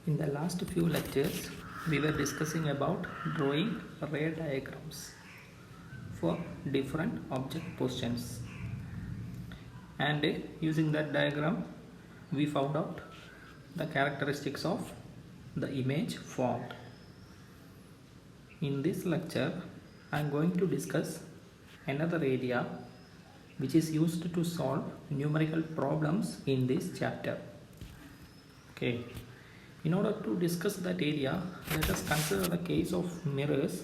In the last few lectures, we were discussing about drawing ray diagrams for different object positions, and using that diagram we found out the characteristics of the image formed. In this lecture, I am going to discuss another area which is used to solve numerical problems in this chapter. Okay. In order to discuss that area, let us consider the case of mirrors.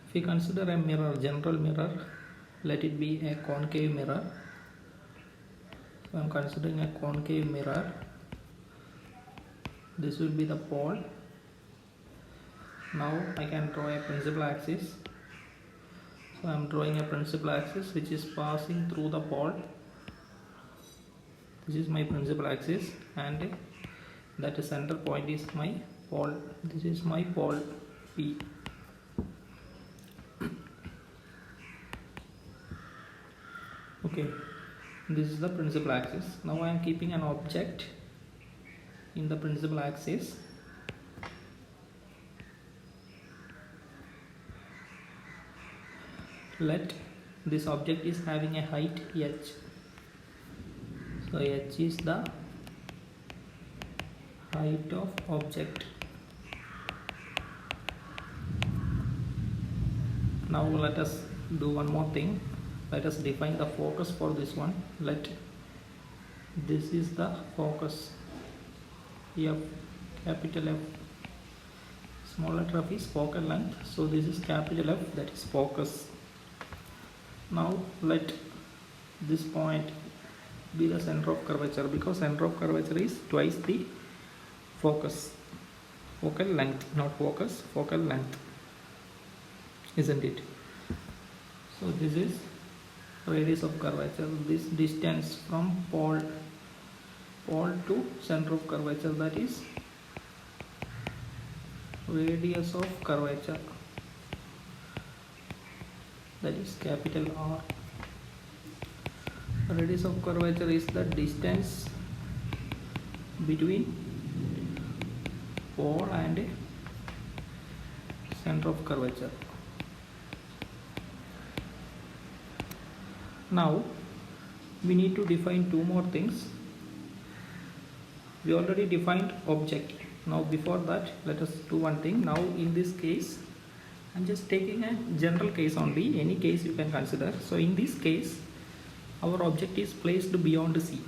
If we consider a mirror, general mirror, let it be a concave mirror. So I am considering a concave mirror. This will be the pole. Now I can draw a principal axis. So I am drawing a principal axis which is passing through the pole. This is my principal axis, and that center point is my pole. This is my pole P. Okay, this is the principal axis. Now I am keeping an object in the principal axis. Let this object is having a height h. So h is the height of object. Now let us do one more thing. Let us define the focus for this one. This is the focus. F, capital F. Small letter F is focal length. So this is capital F, that is focus. Now let this point be the center of curvature, because center of curvature is twice the focus. Focal length, not focus, focal length, isn't it? So this is radius of curvature. This distance from pole to center of curvature, that is radius of curvature, that is capital R. Radius of curvature is the distance between pole and center of curvature. Now we need to define two more things. We already defined object. Now before that, let us do one thing. Now in this case, I am just taking a general case only. Any case you can consider. So in this case, our object is placed beyond C.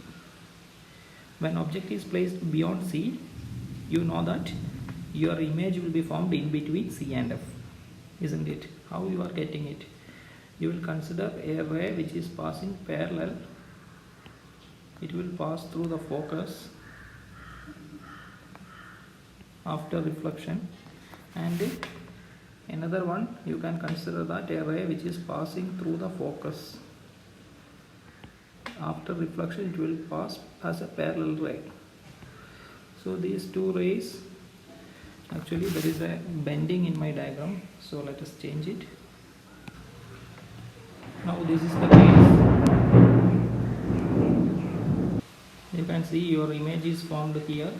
When object is placed beyond C, you know that your image will be formed in between C and F, isn't it? How you are getting it? You will consider a ray which is passing parallel. It will pass through the focus after reflection, and another one you can consider that a ray which is passing through the focus. After reflection, it will pass as a parallel ray. So these two rays, actually there is a bending in my diagram, so let us change it. Now this is the case. You can see your image is formed here,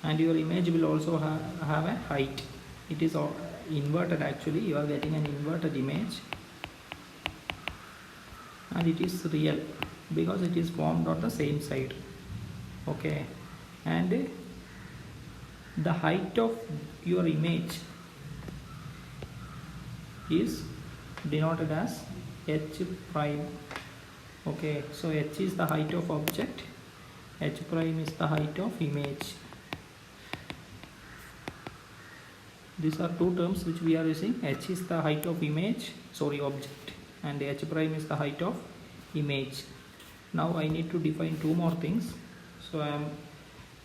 and your image will also have a height. It is inverted, actually you are getting an inverted image, and it is real because it is formed on the same side. Okay, and the height of your image is denoted as h prime. Okay, so h is the height of object, h prime is the height of image. These are two terms which we are using. H is the height of object, and h prime is the height of image. Now I need to define two more things, so I am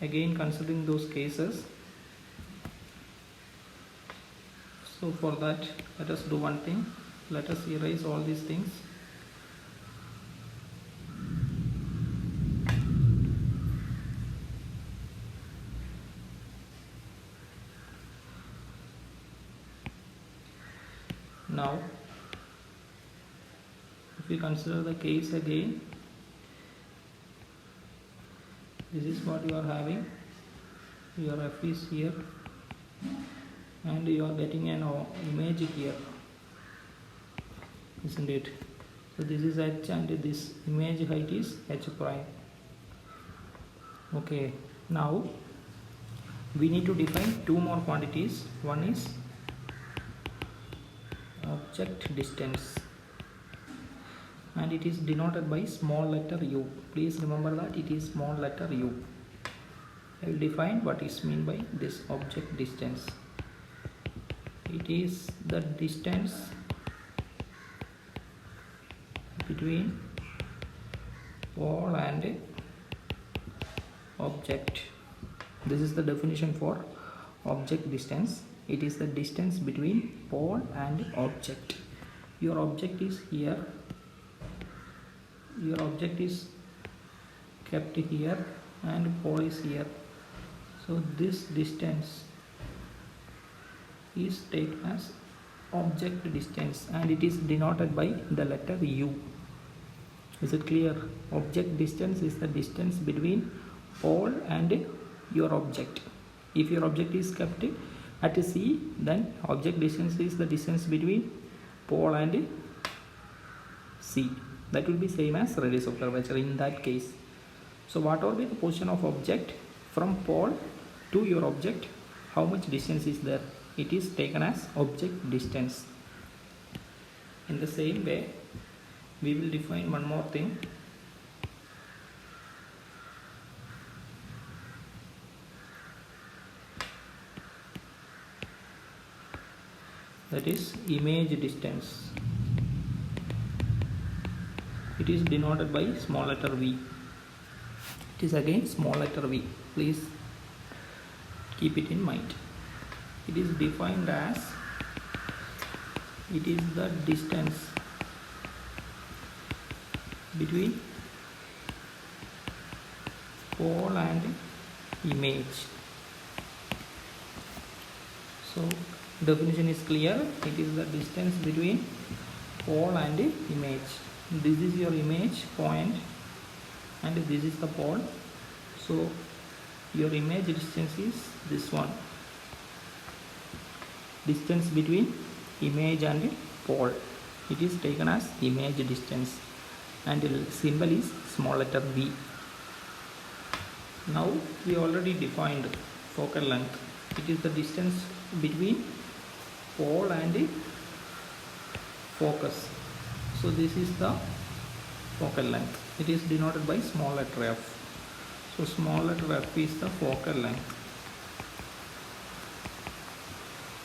again considering those cases. So for that, let us do one thing. Let us erase all these things. Now if we consider the case again, This is what you are having. Your F is here and you are getting an image here, isn't it? So this is h and this image height is h prime. Okay, now we need to define two more quantities. One is object distance and it is denoted by small letter u. Please remember that it is small letter u. I will define what is meant by this object distance. It is the distance between pole and object. This is the definition for object distance. It is the distance between pole and object. Your object is here. Your object is kept here and pole is here. So this distance is taken as object distance and it is denoted by the letter u. Is it clear? Object distance is the distance between pole and your object. If your object is kept at C, then object distance is the distance between pole and C. That will be same as radius of curvature in that case. So what will be the position of object from pole to your object? How much distance is there? It is taken as object distance. In the same way, we will define one more thing. That is image distance. It is denoted by small letter v. It is again small letter v. Please keep it in mind. It is defined as it is the distance between pole and image. So definition is clear. It is the distance between pole and image. This is your image point and this is the pole. So your image distance is this one. Distance between image and pole. It is taken as image distance and the symbol is small letter v. Now we already defined focal length. It is the distance between pole and focus. So this is the focal length. It is denoted by small letter f. So small letter f is the focal length.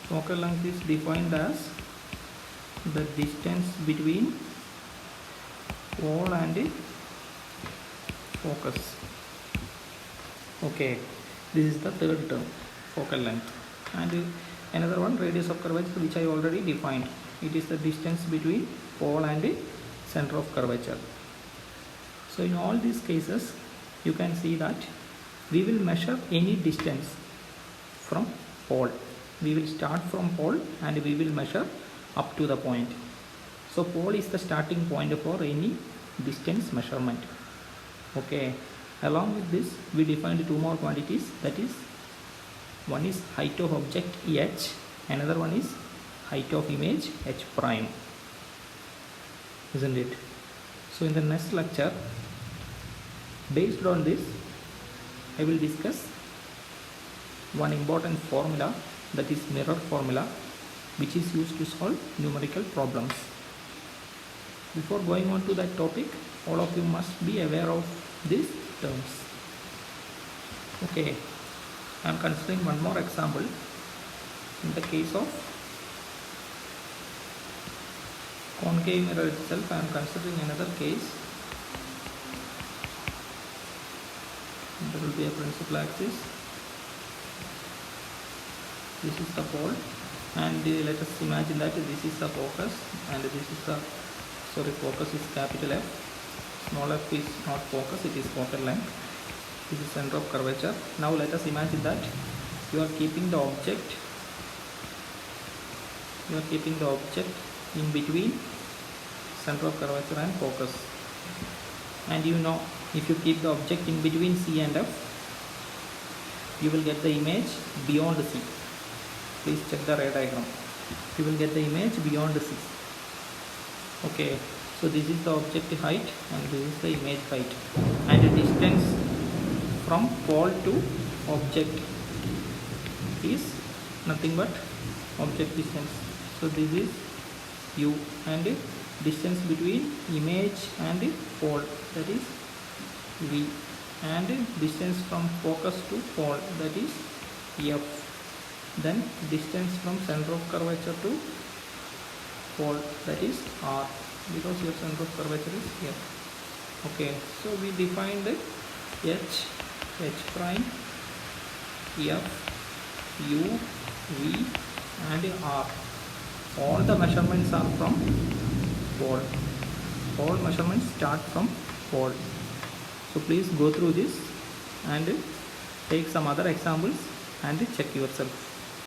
Focal length is defined as the distance between pole and focus. Okay, this is the third term, focal length. And another one, radius of curvature, which I already defined. It is the distance between pole and center of curvature. So in all these cases, you can see that we will measure any distance from pole. We will start from pole and we will measure up to the point. So pole is the starting point for any distance measurement. Okay. Along with this, we defined two more quantities. That is, one is height of object h, another one is height of image h prime. Isn't it? So in the next lecture, based on this, I will discuss one important formula, that is mirror formula, which is used to solve numerical problems. Before going on to that topic, all of you must be aware of these terms. Okay, I am considering one more example. In the case of concave mirror itself, I am considering another case. There will be a principal axis. This is the pole, and let us imagine that this is the focus, and this is the focus is capital F. Small f is not focus, it is focal length. This is center of curvature. Now let us imagine that you are keeping the object in between center of curvature and focus. And you know, if you keep the object in between C and F, you will get the image beyond C. Please check the ray diagram. You will get the image beyond C. Okay, so this is the object height and this is the image height, and the distance from pole to object is nothing but object distance. So this is u, and distance between image and pole, that is v, and distance from focus to pole, that is f. Then distance from center of curvature to pole, that is r, because your center of curvature is here. Okay, so we defined h prime, f, u, v and r. All the measurements are from pole. All measurements start from pole. So please go through this and take some other examples and check yourself.